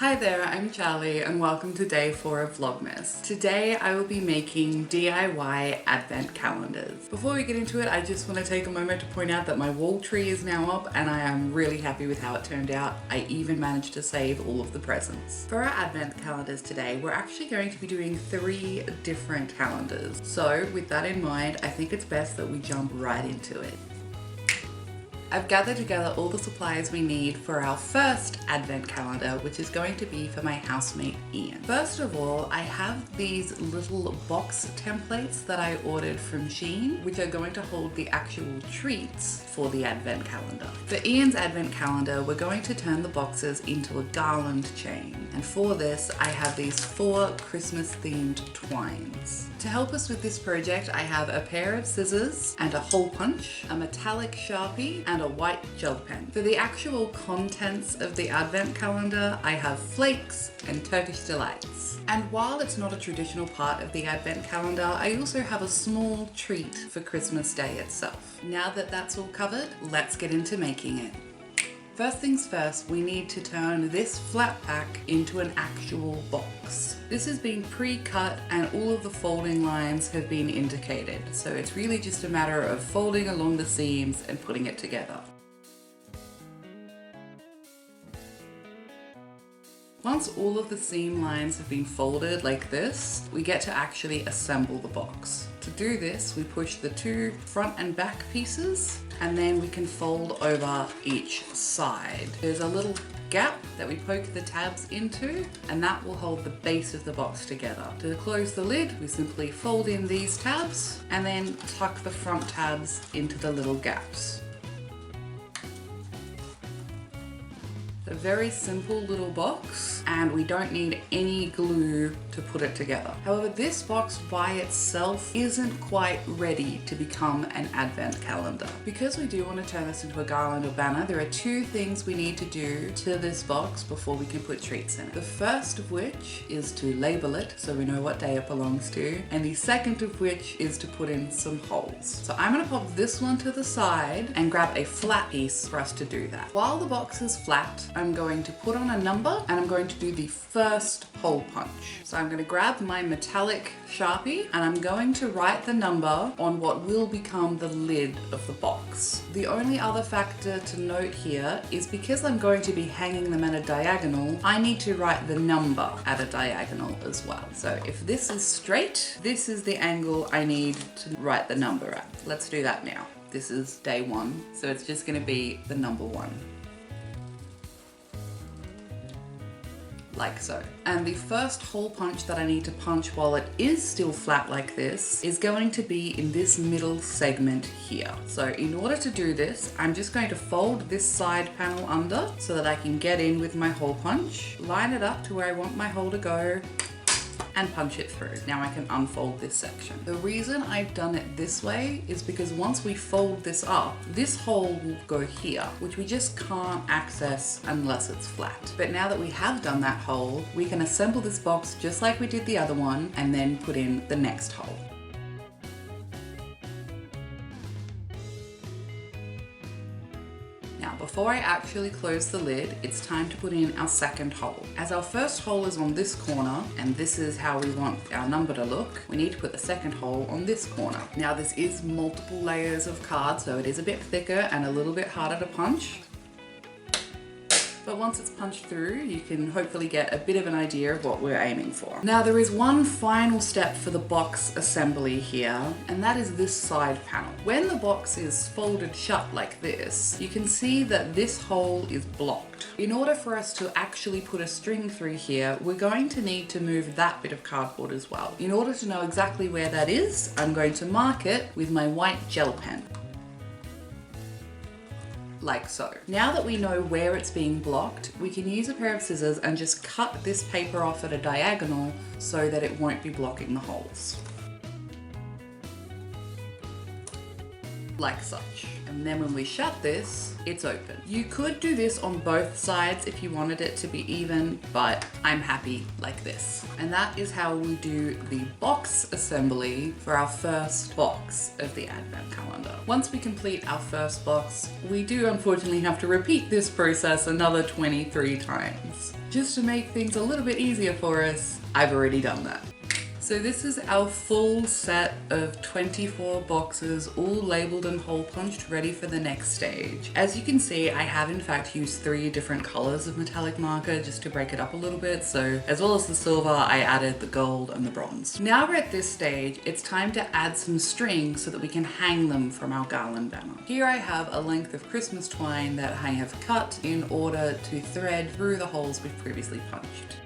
Hi there, I'm Charlie and welcome to day 4 of Vlogmas. Today I will be making DIY advent calendars. Before we get into it, I just want to take a moment to point out that my wall tree is now up and I am really happy with how it turned out. I even managed to save all of the presents. For our advent calendars today, we're actually going to be doing 3 different calendars. So with that in mind, I think it's best that we jump right into it. I've gathered together all the supplies we need for our first advent calendar, which is going to be for my housemate Ian. First of all, I have these little box templates that I ordered from Shein, which are going to hold the actual treats for the advent calendar. For Ian's advent calendar, we're going to turn the boxes into a garland chain. And for this, I have these 4 Christmas themed twines. To help us with this project, I have a pair of scissors and a hole punch, a metallic Sharpie, and a white gel pen. For the actual contents of the advent calendar, I have flakes and Turkish delights. And while it's not a traditional part of the advent calendar, I also have a small treat for Christmas Day itself. Now that that's all covered, let's get into making it. First things first, we need to turn this flat pack into an actual box. This has been pre-cut and all of the folding lines have been indicated, so it's really just a matter of folding along the seams and putting it together. Once all of the seam lines have been folded like this, we get to actually assemble the box. To do this, we push the 2 front and back pieces, and then we can fold over each side. There's a little gap that we poke the tabs into, and that will hold the base of the box together. To close the lid, we simply fold in these tabs and then tuck the front tabs into the little gaps. A very simple little box, and we don't need any glue to put it together. However, this box by itself isn't quite ready to become an advent calendar. Because we do want to turn this into a garland or banner, there are 2 things we need to do to this box before we can put treats in it. The first of which is to label it so we know what day it belongs to, and the second of which is to put in some holes. So I'm going to pop this one to the side and grab a flat piece for us to do that. While the box is flat, I'm going to put on a number and I'm going to do the first hole punch. So I'm going to grab my metallic Sharpie and I'm going to write the number on what will become the lid of the box. The only other factor to note here is because I'm going to be hanging them at a diagonal, I need to write the number at a diagonal as well. So if this is straight, this is the angle I need to write the number at. Let's do that now. This is day 1, so it's just going to be the number 1. Like so. And the first hole punch that I need to punch while it is still flat like this is going to be in this middle segment here. So in order to do this, I'm just going to fold this side panel under so that I can get in with my hole punch, line it up to where I want my hole to go, and punch it through. Now I can unfold this section. The reason I've done it this way is because once we fold this up, this hole will go here, which we just can't access unless it's flat. But now that we have done that hole, we can assemble this box just like we did the other one and then put in the next hole. Now, before I actually close the lid, it's time to put in our second hole. As our first hole is on this corner, and this is how we want our number to look, we need to put the second hole on this corner. Now, this is multiple layers of card, so it is a bit thicker and a little bit harder to punch. But once it's punched through, you can hopefully get a bit of an idea of what we're aiming for. Now there is one final step for the box assembly here, and that is this side panel. When the box is folded shut like this, you can see that this hole is blocked. In order for us to actually put a string through here, we're going to need to move that bit of cardboard as well. In order to know exactly where that is, I'm going to mark it with my white gel pen. Like so. Now that we know where it's being blocked, we can use a pair of scissors and just cut this paper off at a diagonal so that it won't be blocking the holes. Like such. And then when we shut this, it's open. You could do this on both sides if you wanted it to be even, but I'm happy like this. And that is how we do the box assembly for our first box of the Advent calendar. Once we complete our first box, we do unfortunately have to repeat this process another 23 times. Just to make things a little bit easier for us, I've already done that. So this is our full set of 24 boxes, all labeled and hole punched, ready for the next stage. As you can see, I have in fact used 3 different colors of metallic marker just to break it up a little bit. So as well as the silver, I added the gold and the bronze. Now we're at this stage, it's time to add some string so that we can hang them from our Garland banner. Here I have a length of Christmas twine that I have cut in order to thread through the holes we've previously punched.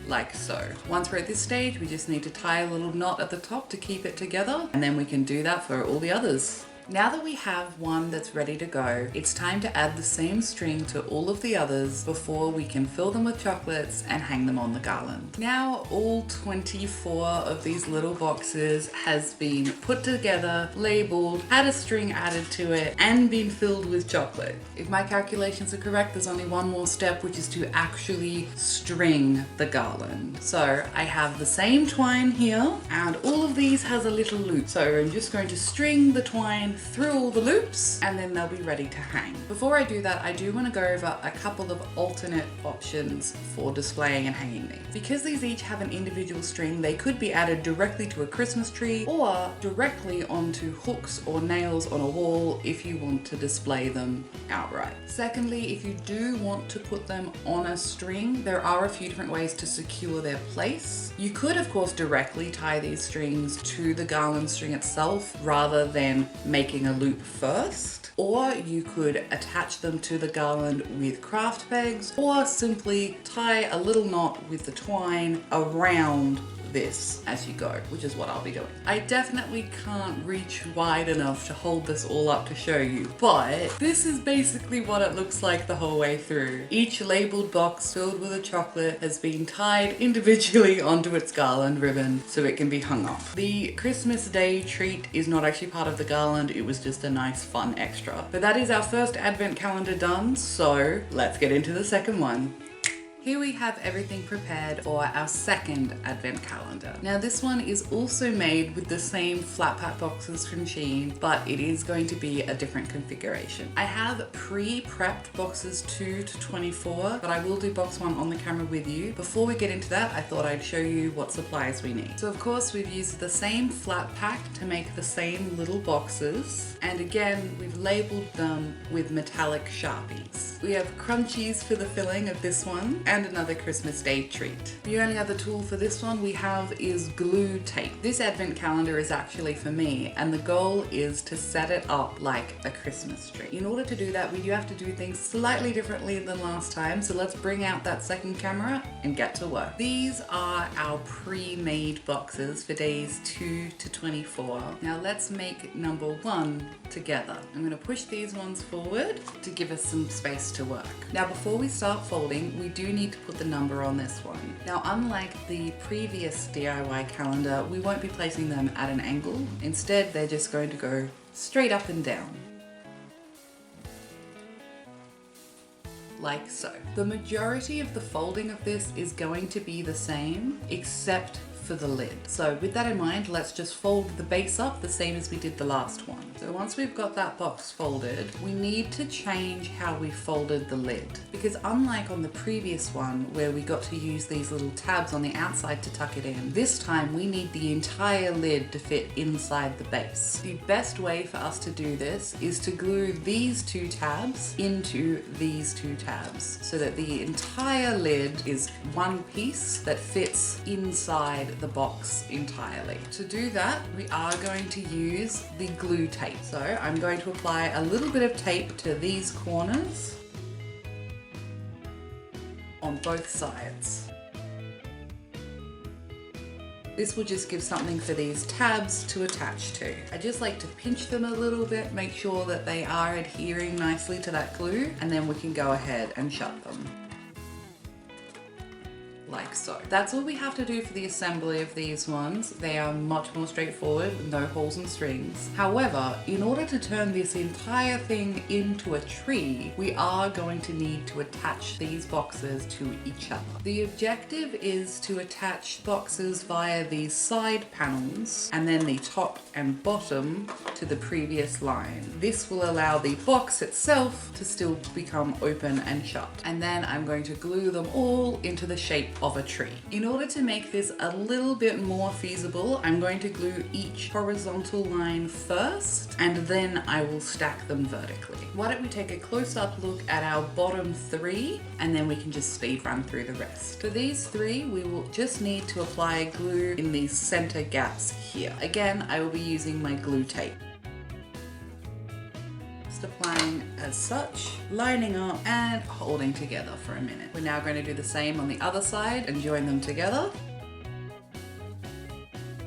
Like so. Once we're at this stage, we just need to tie a little knot at the top to keep it together, and then we can do that for all the others. Now that we have one that's ready to go, it's time to add the same string to all of the others before we can fill them with chocolates and hang them on the garland. Now all 24 of these little boxes has been put together, labeled, had a string added to it, and been filled with chocolate. If my calculations are correct, there's only one more step, which is to actually string the garland. So I have the same twine here, and all of these has a little loop. So I'm just going to string the twine through all the loops, and then they'll be ready to hang. Before I do that, I do want to go over a couple of alternate options for displaying and hanging these. Because these each have an individual string, they could be added directly to a Christmas tree or directly onto hooks or nails on a wall if you want to display them outright. Secondly, if you do want to put them on a string, there are a few different ways to secure their place. You could, of course, directly tie these strings to the garland string itself rather than making a loop first, or you could attach them to the garland with craft pegs, or simply tie a little knot with the twine around this as you go, which is what I'll be doing. I definitely can't reach wide enough to hold this all up to show you, but this is basically what it looks like the whole way through. Each labeled box filled with a chocolate has been tied individually onto its garland ribbon so it can be hung up. The Christmas Day treat is not actually part of the garland, it was just a nice fun extra. But that is our first advent calendar done, so let's get into the second one. Here we have everything prepared for our second advent calendar. Now this one is also made with the same flat pack boxes from Shein, but it is going to be a different configuration. I have pre-prepped boxes 2 to 24, but I will do box 1 on the camera with you. Before we get into that, I thought I'd show you what supplies we need. So of course we've used the same flat pack to make the same little boxes. And again, we've labeled them with metallic Sharpies. We have crunchies for the filling of this one, and another Christmas Day treat. The only other tool for this one we have is glue tape. This advent calendar is actually for me, and the goal is to set it up like a Christmas tree. In order to do that, we do have to do things slightly differently than last time, so let's bring out that second camera and get to work. These are our pre-made boxes for days 2 to 24. Now let's make number 1 together. I'm going to push these ones forward to give us some space to work. Now before we start folding, we do need to put the number on this one. Now unlike the previous DIY calendar, we won't be placing them at an angle. Instead, they're just going to go straight up and down. Like so. The majority of the folding of this is going to be the same, except for the lid. So with that in mind, let's just fold the base up the same as we did the last one. So once we've got that box folded, we need to change how we folded the lid. Because unlike on the previous one, where we got to use these little tabs on the outside to tuck it in, this time we need the entire lid to fit inside the base. The best way for us to do this is to glue these 2 tabs into these 2 tabs, so that the entire lid is one piece that fits inside the box entirely. To do that, we are going to use the glue tape. So I'm going to apply a little bit of tape to these corners on both sides. This will just give something for these tabs to attach to. I just like to pinch them a little bit, make sure that they are adhering nicely to that glue, and then we can go ahead and shut them. like so. That's all we have to do for the assembly of these ones. They are much more straightforward with no holes and strings. However, in order to turn this entire thing into a tree, we are going to need to attach these boxes to each other. The objective is to attach boxes via the side panels and then the top and bottom to the previous line. This will allow the box itself to still become open and shut. And then I'm going to glue them all into the shape of a tree. In order to make this a little bit more feasible, I'm going to glue each horizontal line first, and then I will stack them vertically. Why don't we take a close-up look at our bottom three, and then we can just speed run through the rest. For these three, we will just need to apply glue in these center gaps here. Again, I will be using my glue tape. Applying as such, lining up and holding together for a minute. We're now going to do the same on the other side and join them together.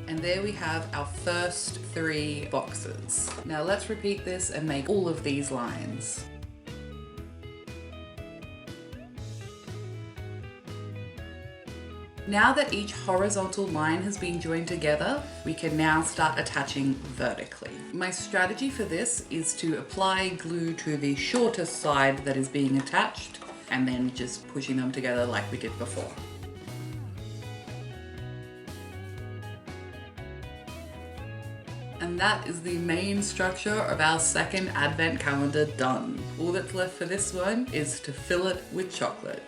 And there we have our first three boxes. Now let's repeat this and make all of these lines. Now that each horizontal line has been joined together, we can now start attaching vertically. My strategy for this is to apply glue to the shortest side that is being attached and then just pushing them together like we did before. And that is the main structure of our second advent calendar done. All that's left for this one is to fill it with chocolate.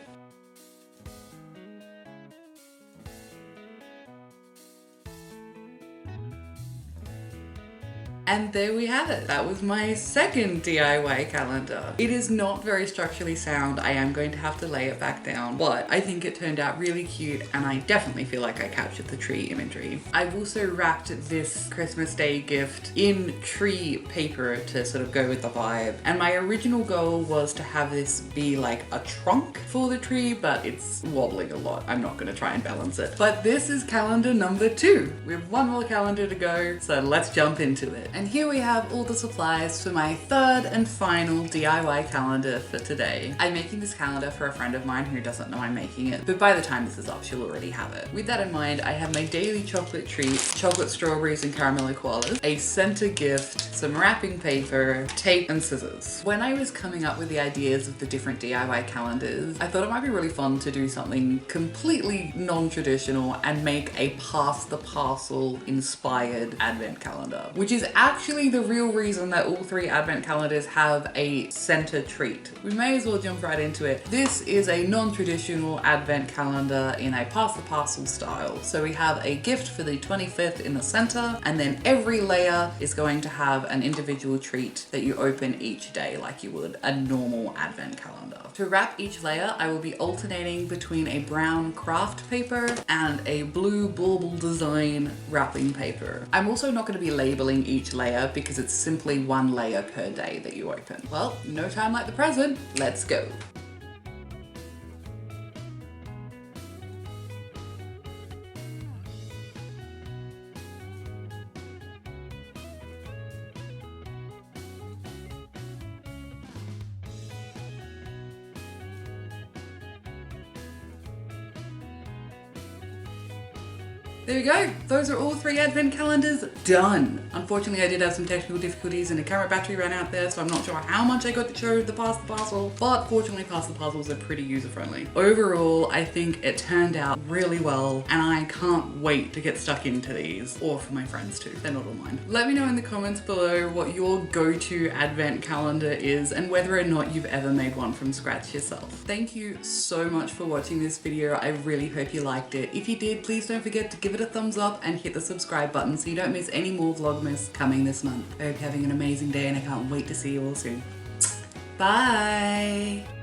And there we have it. That was my second DIY calendar. It is not very structurally sound. I am going to have to lay it back down, but I think it turned out really cute and I definitely feel like I captured the tree imagery. I've also wrapped this Christmas Day gift in tree paper to sort of go with the vibe. And my original goal was to have this be like a trunk for the tree, but it's wobbling a lot. I'm not gonna try and balance it. But this is calendar number 2. We have one more calendar to go, so let's jump into it. And here we have all the supplies for my third and final DIY calendar for today. I'm making this calendar for a friend of mine who doesn't know I'm making it, but by the time this is up, she'll already have it. With that in mind, I have my daily chocolate treats, chocolate strawberries and caramel koalas, a center gift, some wrapping paper, tape and scissors. When I was coming up with the ideas of the different DIY calendars, I thought it might be really fun to do something completely non-traditional and make a Pass-the-Parcel inspired advent calendar, which is actually the real reason that all 3 advent calendars have a center treat. We may as well jump right into it. This is a non-traditional advent calendar in a Pass-the-Parcel style. So we have a gift for the 25th in the center, and then every layer is going to have an individual treat that you open each day like you would a normal advent calendar. To wrap each layer, I will be alternating between a brown craft paper and a blue bauble design wrapping paper. I'm also not going to be labeling each layer because it's simply 1 layer per day that you open. Well, no time like the present, let's go. There we go. Those are all 3 advent calendars done. Unfortunately, I did have some technical difficulties and a camera battery ran out there, so I'm not sure how much I got to show the Pass-the-Parcel, but fortunately Pass-the-Parcels are pretty user-friendly. Overall, I think it turned out really well, and I can't wait to get stuck into these, or for my friends too. They're not all mine. Let me know in the comments below what your go-to advent calendar is and whether or not you've ever made one from scratch yourself. Thank you so much for watching this video. I really hope you liked it. If you did, please don't forget to give it a thumbs up and hit the subscribe button so you don't miss any more Vlogmas coming this month. I hope you're having an amazing day and I can't wait to see you all soon. Bye!